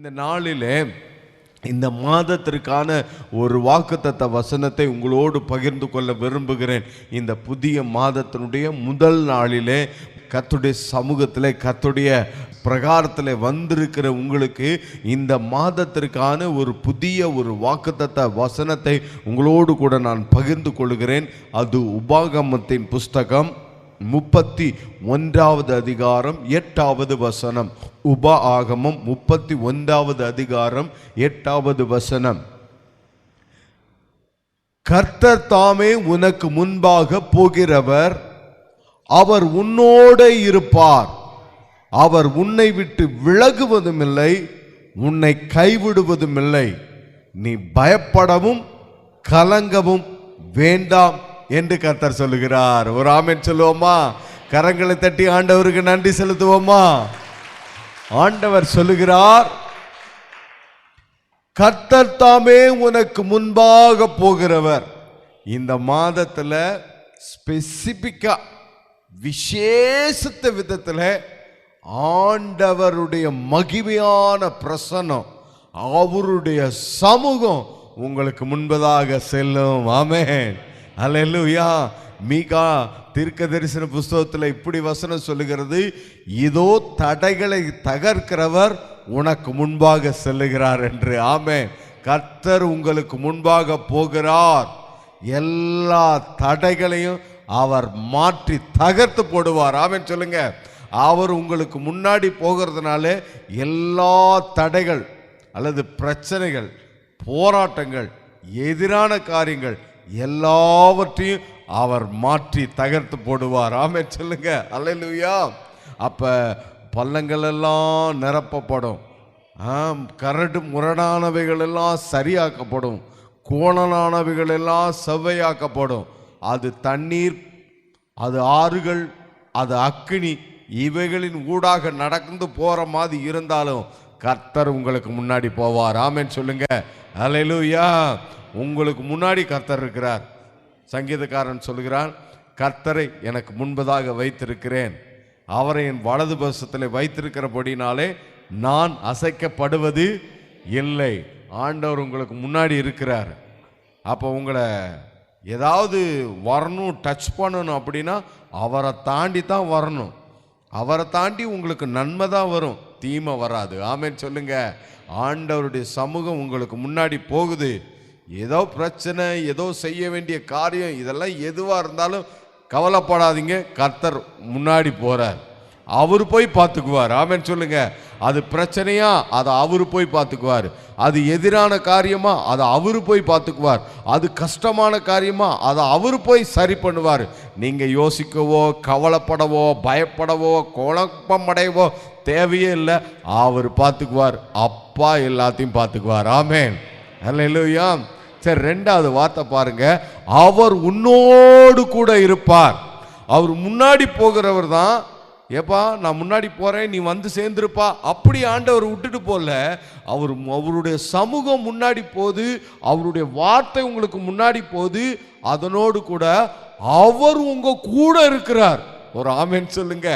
இந்த நாளிலே இந்த மாதத்திற்கான ஒரு வாக்குத்தத்த வசனத்தை உங்களோடு பகிர்ந்து கொள்ள விரும்புகிறேன். இந்த புதிய மாதத்தினுடைய முதல் நாளிலே கர்த்தருடைய சமூகத்தில் கர்த்தருடைய பிரகாரத்தில் வந்திருக்கிற உங்களுக்கு இந்த மாதத்திற்கான ஒரு புதிய ஒரு வாக்குத்தத்த வசனத்தை உங்களோடு கூட நான் பகிர்ந்து கொள்கிறேன். அது உபாகமத்தின் புஸ்தகம் 31வது அதிகாரம் 8வது வசனம். உபாகமம் 31வது அதிகாரம் 8வது வசனம். கர்த்தர் தாமே உனக்கு முன்பாக போகிறவர், அவர் உன்னோடு இருப்பார், அவர் உன்னை விட்டு விலகுவதுமில்லை, உன்னை கைவிடுவதுமில்லை, நீ பயப்படவும் கலங்கவும் வேண்டாம் என்று கர்த்தர் சொல்லுகிறார். ஒரு ஆமென் சொல்லுவோமா? கரங்களை தட்டி ஆண்டவருக்கு நன்றி செலுத்துவோமா? ஆண்டவர் சொல்லுகிறார், கர்த்தர் தாமே உனக்கு முன்பாக போகிறவர். இந்த மாதத்துல ஸ்பெசிபிக்கா விசேஷத்த விதத்தில் ஆண்டவருடைய மகிமையான பிரசன்னம், அவருடைய சமூகம் உங்களுக்கு முன்பதாக செல்லும். ஆமென், அல்லேலூயா. மீகா தீர்க்க தரிசன புஸ்தகத்தில் இப்படி வசனம் சொல்லுகிறது, இதோ தடைகளை தகர்க்கிறவர் உனக்கு முன்பாக செல்லுகிறார் என்று. ஆமென். கர்த்தர் உங்களுக்கு முன்பாக போகிறார், எல்லா தடைகளையும் அவர் மாற்றி தகர்த்து போடுவார். ஆமென் சொல்லுங்க. அவர் உங்களுக்கு முன்னாடி போகிறதுனால எல்லா தடைகள் அல்லது பிரச்சனைகள், போராட்டங்கள், எதிரான காரியங்கள் எல்லாவற்றையும் அவர் மாற்றி தகர்த்து போடுவார். ஆமென் சொல்லுங்க. அல்லேலூயா. அப்ப பள்ளங்கள் எல்லாம் நிரப்பப்படும், கரடு முரடானவைகள் எல்லாம் சரியாக்கப்படும், கோணலானவைகள் எல்லாம் செவ்வையாக்கப்படும். அது தண்ணீர், அது ஆறுகள், அது அக்கினி, இவைகளின் ஊடாக நடந்து போற மாதிரி இருந்தாலும் கர்த்தர் உங்களுக்கு முன்னாடி போவார். ஆமென் சொல்லுங்க. அல்லேலூயா. உங்களுக்கு முன்னாடி கர்த்தர் இருக்கிறார். சங்கீதக்காரன் சொல்கிறான், கர்த்தரை எனக்கு முன்பதாக வைத்திருக்கிறேன், அவரை என் வலது பக்கத்தில் வைத்திருக்கிறபடினாலே நான் அசைக்கப்படுவது இல்லை. ஆண்டவர் உங்களுக்கு முன்னாடி இருக்கிறார். அப்போ உங்களை ஏதாவது வரணும், டச் பண்ணணும் அப்படின்னா அவரை தாண்டி தான் வரணும். அவரை தாண்டி உங்களுக்கு நன்மை தான் வரும், தீமை வராது. ஆமென் சொல்லுங்க. ஆண்டவருடைய சமூகம் உங்களுக்கு முன்னாடி போகுது. ஏதோ பிரச்சனை, ஏதோ செய்ய வேண்டிய காரியம், இதெல்லாம் எதுவாக இருந்தாலும் கவலைப்படாதீங்க, கர்த்தர் முன்னாடி போறார், அவர் போய் பார்த்துக்குவார். ஆமென் சொல்லுங்க. அது பிரச்சனையா, அதை அவரு போய் பார்த்துக்குவார். அது எதிரான காரியமா, அதை அவரு போய் பார்த்துக்குவார். அது கஷ்டமான காரியமா, அதை அவரு போய் சரி பண்ணுவார். நீங்க யோசிக்கவோ, கவலைப்படவோ, பயப்படவோ, குழப்பம் அடையவோ தேவையே இல்லை, அவர் பார்த்துக்குவார். அப்பா எல்லாத்தையும் பார்த்துக்குவார். ஆமென், அல்லேலூயா. சரி, ரெண்டாவது வார்த்தை பாருங்க, அவர் உன்னோடு கூட இருப்பார். அவர் முன்னாடி போகிறவர் தான். ஏப்பா நான் முன்னாடி போறேன், நீ வந்து சேர்ந்துருப்பா, அப்படி ஆண்டவர் விட்டுட்டு போல. அவருடைய சமூகம் முன்னாடி போகுது, அவருடைய வார்த்தை உங்களுக்கு முன்னாடி போகுது, அதனோடு கூட அவர் உங்க கூட இருக்கிறார். ஒரு ஆமென் சொல்லுங்க.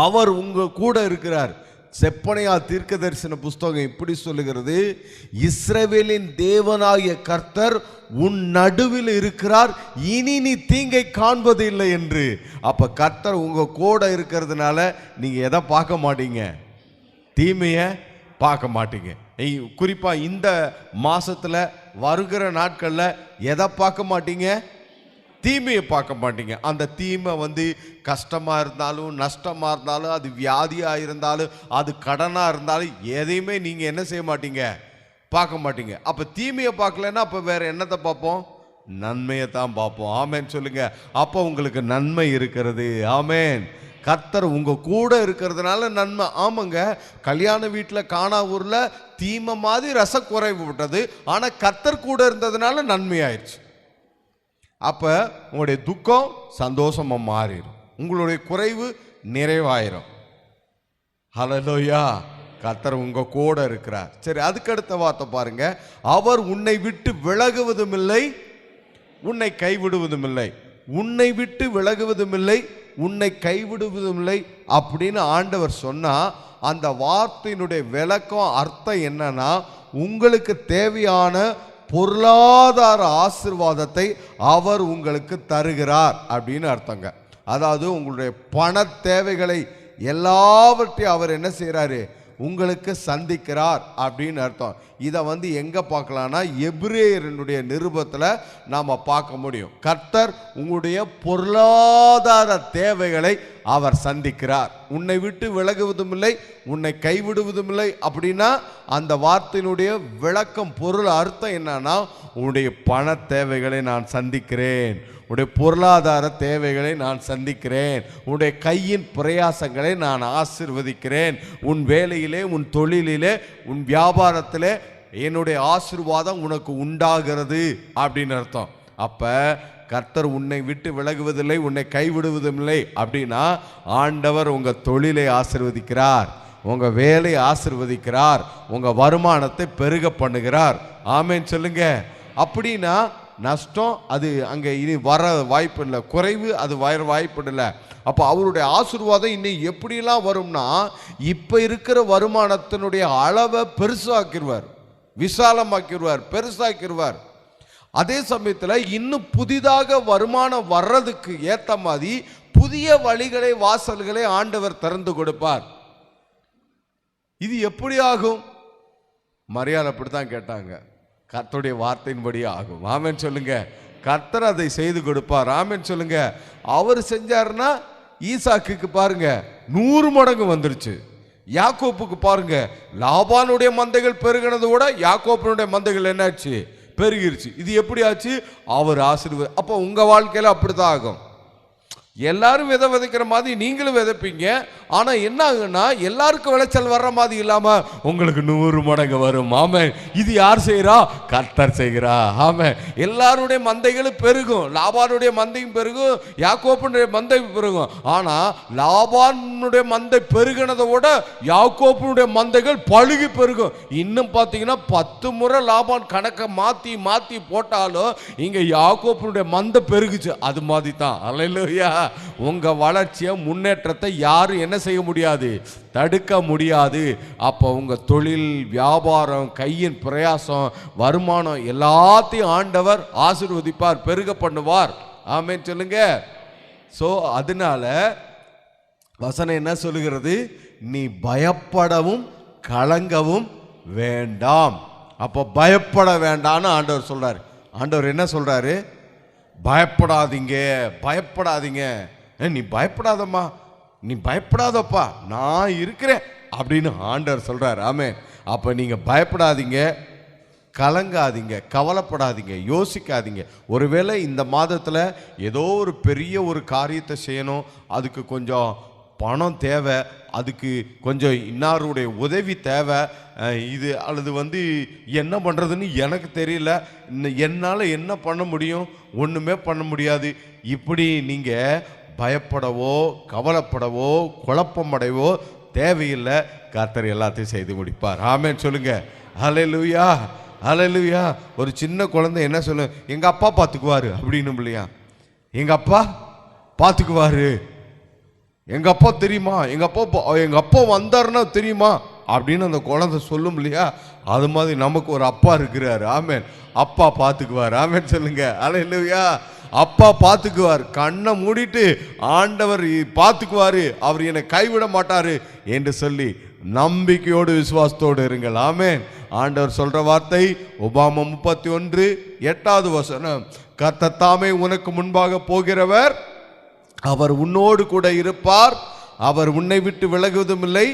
அவர் உங்க கூட இருக்கிறார். செப்பனியா தீர்க்க தரிசன புஸ்தகம் இப்படி சொல்லுகிறது, இஸ்ரவேலின் தேவனாகிய கர்த்தர் உன் நடுவில் இருக்கிறார், இனி நீ தீங்கை காண்பது இல்லை என்று. அப்ப கர்த்தர் உங்க கூட இருக்கிறதுனால நீங்க எதை பார்க்க மாட்டீங்க? தீமைய பார்க்க மாட்டீங்க. குறிப்பா இந்த மாசத்துல வருகிற நாட்கள்ல எதை பார்க்க மாட்டீங்க? தீமையை பார்க்க மாட்டீங்க. அந்த தீமை கஷ்டமாக இருந்தாலும், நஷ்டமாக இருந்தாலும், அது வியாதியாக இருந்தாலும், அது கடனாக இருந்தாலும், எதையுமே நீங்கள் என்ன செய்ய மாட்டீங்க? பார்க்க மாட்டீங்க. அப்போ தீமையை பார்க்கலன்னா அப்போ வேற என்னத்தை பார்ப்போம்? நன்மையை தான் பார்ப்போம். ஆமென் சொல்லுங்க. அப்போ உங்களுக்கு நன்மை இருக்கிறது. ஆமென். கர்த்தர் உங்க கூட இருக்கிறதுனால நன்மை. ஆமாங்க, கல்யாண வீட்டில் காணா ஊரில் தீமை மாதிரி ரசக்குறைவு விட்டது, ஆனால் கர்த்தர் கூட இருந்ததுனால நன்மையாயிடுச்சு. அப்போ உங்களுடைய துக்கம் சந்தோஷமாக மாறிடும், உங்களுடைய குறைவு நிறைவாயிரும். ஹல்லேலூயா. கர்த்தர் உங்க கூட இருக்கிறார். சரி, அதுக்கு அடுத்த வார்த்தை பாருங்க, அவர் உன்னை விட்டு விலகுவதும் இல்லை, உன்னை கைவிடுவதும் இல்லை. உன்னை விட்டு விலகுவதும் இல்லை, உன்னை கைவிடுவதும் இல்லை அப்படின்னு ஆண்டவர் சொன்னா, அந்த வார்த்தையினுடைய விளக்கம் அர்த்தம் என்னன்னா, உங்களுக்கு தேவையான பொருளாதார ஆசீர்வாதத்தை அவர் உங்களுக்கு தருகிறார் அப்படின்னு அர்த்தங்க. அதாவது உங்களுடைய பண தேவைகளை எல்லாவற்றையும் அவர் என்ன செய்கிறாரு, உங்களுக்கு சந்திக்கிறார் அப்படின்னு அர்த்தம். இதை எங்க பார்க்கலாம்னா, எபிரேயரினுடைய நிருபத்தில் நாம் பார்க்க முடியும். கர்த்தர் உங்களுடைய பொருளாதார தேவைகளை அவர் சந்திக்கிறார். உன்னை விட்டு விலகுவதும் இல்லை, உன்னை கைவிடுவதும் இல்லை. அப்படின்னா அந்த வார்த்தையினுடைய விளக்கம், பொருள், அர்த்தம் என்னன்னா, உன்னுடைய பண தேவைகளை நான் சந்திக்கிறேன், உன்னுடைய பொருளாதார தேவைகளை நான் சந்திக்கிறேன், உன்னுடைய கையின் பிரயாசங்களை நான் ஆசீர்வதிக்கிறேன், உன் வேலையிலே, உன் தொழிலிலே, உன் வியாபாரத்திலே என்னுடைய ஆசீர்வாதம் உனக்கு உண்டாகிறது அப்படின்னு அர்த்தம். அப்ப கர்த்தர் உன்னை விட்டு விலகுவதில்லை, உன்னை கைவிடுவதும் இல்லை. அப்படின்னா ஆண்டவர் உங்க தொழிலை ஆசீர்வதிக்கிறார், உங்க வேலையை ஆசீர்வதிக்கிறார், உங்க வருமானத்தை பெருக பண்ணுகிறார். ஆமென் சொல்லுங்க. அப்படின்னா நஷ்டம் அது அங்கே இனி வர வாய்ப்பு இல்லை, குறைவு அது வர வாய்ப்பு இல்லை. அப்போ அவருடைய ஆசீர்வாதம் இன்னும் எப்படிலாம் வரும்னா, இப்போ இருக்கிற வருமானத்தினுடைய அளவை பெருசாக்கிடுவார், விசாலமாக்கிடுவார், பெருசாக்கிடுவார். அதே சமயத்தில் இன்னும் புதிதாக வருமானம் வர்றதுக்கு ஏற்ற மாதிரி புதிய வழிகளை, வாசல்களை ஆண்டவர் திறந்து கொடுப்பார். இது எப்படி ஆகும்? மரியாதை அப்படித்தான் கேட்டாங்க. கர்த்தருடைய வார்த்தையின்படி ஆகும். ஆமென் சொல்லுங்க. கர்த்தர் அதை செய்து கொடுப்பார். ஆமென் சொல்லுங்க. அவர் செஞ்சாருன்னா ஈசாக்குக்கு பாருங்க 100 மடங்கு வந்துருச்சு. யாக்கோப்புக்கு பாருங்க, லாபானுடைய மந்தைகள் பெருகினது கூட யாக்கோப்பினுடைய மந்தைகள் என்னாச்சு, பெருகிருச்சு. இது எப்படி ஆச்சு? அவர் ஆசீர்வாதம். அப்போ உங்க வாழ்க்கையில அப்படித்தான் ஆகும். எல்லாரும் விதை விதைக்கிற மாதிரி நீங்களும் விதைப்பீங்க. ஆனா என்ன ஆகுன்னா, எல்லாருக்கும் விளைச்சல் வர்ற மாதிரி இல்லாம உங்களுக்கு 100 மடங்கு வரும். ஆமென். இது யார் செய்யறா? கர்த்தர் செய்கிறா. ஆமென். எல்லாருடைய மந்தைகளும் பெருகும், லாபானுடைய மந்தையும் பெருகும், யாக்கோப்புடைய மந்தை பெருகும். ஆனா லாபானுடைய மந்தை பெருகினதை விட யாக்கோப்புடைய மந்தைகள் பழுகி பெருகும். இன்னும் பார்த்தீங்கன்னா 10 முறை லாபான் கணக்கை மாத்தி மாத்தி போட்டாலும் இங்க யாக்கோப்புடைய மந்தை பெருகுச்சு. அது மாதிரி தான். அல்லேலூயா. உங்க வளர்ச்சியை, முன்னேற்றத்தை யாரும் என்ன செய்ய முடியாது, தடுக்க முடியாது. அப்போ உங்க தொழில், வியாபாரம், கையின் பிரயாசம், வருமானம் எல்லாத்தையும் ஆண்டவர் ஆசீர்வதிப்பார், பெருக பண்ணுவார். ஆமென் சொல்லுங்க. சோ அதனால வசனம் என்ன சொல்லுகிறது? நீ பயப்படவும் கலங்கவும் வேண்டாம். அப்போ பயப்பட வேண்டாம்னு ஆண்டவர் சொல்றாரு. ஆண்டவர் என்ன சொல்றாரு? பயப்படாதீங்க, பயப்படாதீங்க. நீ பயப்படாதம்மா, நீ பயப்படாதப்பா, நான் இருக்கிறேன் அப்படின்னு ஆண்டவர் சொல்றாரு. ஆமென். அப்ப நீங்க பயப்படாதீங்க, கலங்காதீங்க, கவலைப்படாதீங்க, யோசிக்காதீங்க. ஒருவேளை இந்த மாதத்துல ஏதோ ஒரு பெரிய ஒரு காரியத்தை செய்யணும், அதுக்கு கொஞ்சம் பணம் தேவை, அதுக்கு கொஞ்சம் இன்னாருடைய உதவி தேவை, இது அல்லது என்ன பண்ணுறதுன்னு எனக்கு தெரியல, என்னால் என்ன பண்ண முடியும், ஒன்றுமே பண்ண முடியாது. இப்படி நீங்கள் பயப்படவோ கவலைப்படவோ குழப்பமடைவோ தேவையில்லை. கர்த்தர் எல்லாத்தையும் செய்து முடிப்பார். ஆமென் சொல்லுங்க. ஹல்லேலூயா, ஹல்லேலூயா. ஒரு சின்ன குழந்தை என்ன சொல்லு, எங்கள் அப்பா பார்த்துக்குவாரு அப்படின்னு இல்லையா? எங்கள் அப்பா பார்த்துக்குவாரு, எங்க அப்பா தெரியுமா, எங்க அப்பா வந்தாருன்னா தெரியுமா அப்படின்னு அந்த குழந்தை சொல்லும் இல்லையா? அது மாதிரி நமக்கு ஒரு அப்பா இருக்கிறாரு. ஆமென். அப்பா பார்த்துக்குவார். ஆமென் சொல்லுங்க. அல்லேலூயா. அப்பா பார்த்துக்குவார். கண்ணை மூடிட்டு ஆண்டவர் பார்த்துக்குவாரு, அவர் என்னை கைவிட மாட்டாரு என்று சொல்லி நம்பிக்கையோடு விசுவாசத்தோடு இருங்கள். ஆமென். ஆண்டவர் சொல்ற வார்த்தை உபாகமம் 31:8 கர்த்தர் தாமே உனக்கு முன்பாக போகிறவர், அவர் உன்னோடு கூட இருப்பார், அவர் உன்னை விட்டு விலகுவதும் இல்லை,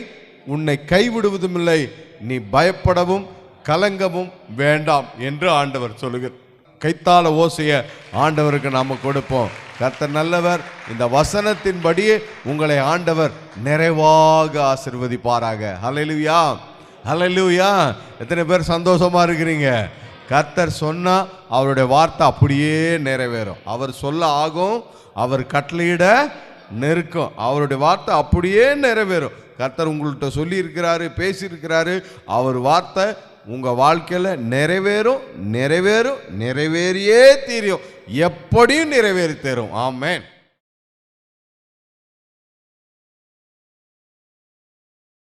உன்னை கைவிடுவதும் இல்லை, நீ பயப்படவும் கலங்கவும் வேண்டாம் என்று ஆண்டவர் சொல்லுகிறார். கைத்தாள ஓசைய ஆண்டவருக்கு நாம கொடுப்போம். கர்த்தர் நல்லவர். இந்த வசனத்தின்படியே உங்களை ஆண்டவர் நிறைவாக ஆசீர்வதிப்பாராக. ஹல்லேலூயா, ஹல்லேலூயா. எத்தனை பேர் சந்தோஷமா இருக்கிறீங்க? கர்த்தர் சொன்னா அவருடைய வார்த்தை அப்படியே நிறைவேறும். அவர் சொல்ல ஆகும், அவர் கட்டளையிட நெருக்கம். அவருடைய வார்த்தை அப்படியே நிறைவேறும். கர்த்தர் உங்கள்கிட்ட சொல்லி இருக்கிறாரு, பேசியிருக்கிறாரு. அவர் வார்த்தை உங்க வாழ்க்கையில நிறைவேறும், நிறைவேறும், நிறைவேறியே தீரும். எப்படியும் நிறைவேறி தரும். ஆமென்.